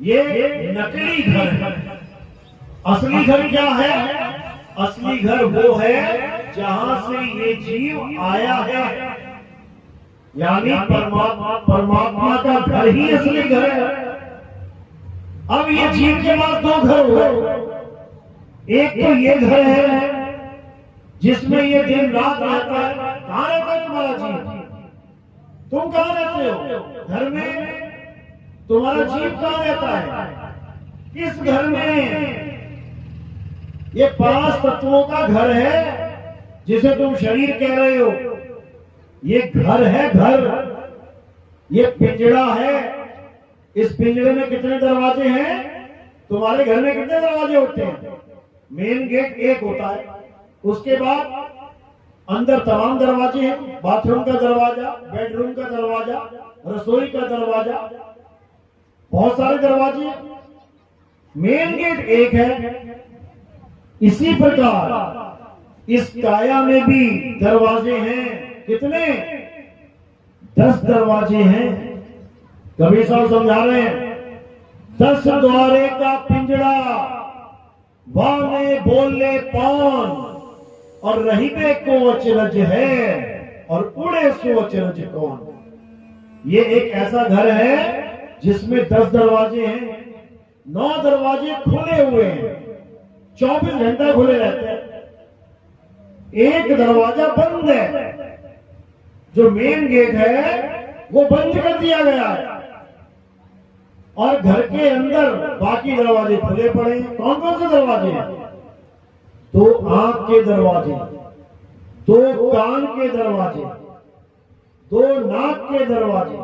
ये नकली घर है। असली घर क्या है? असली घर वो है जहां से ये जीव आया है, यानी परमात्मा का घर ही असली घर है। अब ये जीव के पास दो घर हुए। एक तो ये घर है जिसमें ये दिन रात रहता है। कहां रहता है तुम्हारा जीव? तुम कहां रहते हो? घर में। तुम्हारा जीव कहां रहता है? इस घर में। ये 5 तत्वों का घर है जिसे तुम शरीर कह रहे हो। ये घर है, घर। ये पिंजड़ा है। इस पिंजड़े में कितने दरवाजे हैं? तुम्हारे घर में कितने दरवाजे होते हैं? मेन गेट एक होता है, उसके बाद अंदर तमाम दरवाजे हैं। बाथरूम का दरवाजा, बेडरूम का दरवाजा, रसोई का दरवाजा, बहुत सारे दरवाजे हैं। मेन गेट एक है। इसी प्रकार इस काया में भी दरवाजे हैं। कितने? 10 दरवाजे हैं। कबीर साहब समझा रहे हैं, 10 द्वारे का पिंजड़ा, वाने बोले पान, और रही बे को अचरज है, और उड़े सो अचरज कौन। ये एक ऐसा घर है जिसमें 10 दरवाजे हैं। 9 दरवाजे खुले हुए हैं, 24 घंटा खुले रहते हैं। एक दरवाजा बंद है, जो मेन गेट है वो बंद कर दिया गया है, और घर के अंदर बाकी दरवाजे खुले पड़े हैं। कौन कौन से दरवाजे हैं? 2 आंख के दरवाजे, 2 कान के दरवाजे, 2 नाक के दरवाजे,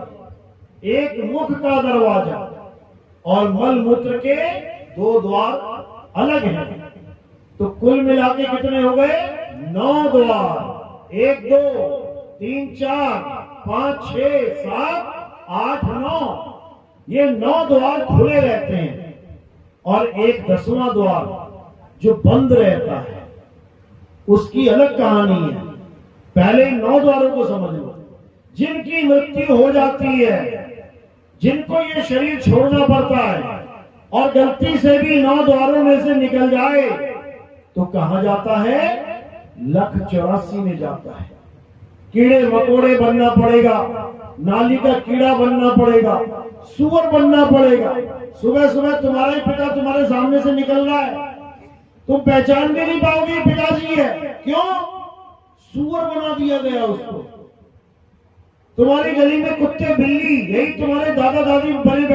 1 मुख का दरवाजा, और मल मूत्र के 2 द्वार अलग हैं। तो कुल मिला के कितने हो गए? 9 द्वार। 1 2 3 4 5 6 7 8 9। ये 9 द्वार खुले रहते हैं, और एक 10वां द्वार जो बंद रहता है, उसकी अलग कहानी है। पहले 9 द्वारों को समझ लो। जिनकी मृत्यु हो जाती है, जिनको ये शरीर छोड़ना पड़ता है, और गलती से भी 9 द्वारों में से निकल जाए, तो कहां जाता है? 1,84 में जाता है। कीड़े मकोड़े बनना पड़ेगा, नाली का कीड़ा बनना पड़ेगा, सुअर बनना पड़ेगा। सुबह सुबह तुम्हारा ही पिता तुम्हारे सामने से निकल रहा है, तुम पहचान भी नहीं पाओगे पिताजी है। क्यों? सुअर बना दिया गया उसको। तुम्हारी गली में कुत्ते बिल्ली, यही तुम्हारे दादा दादी बड़े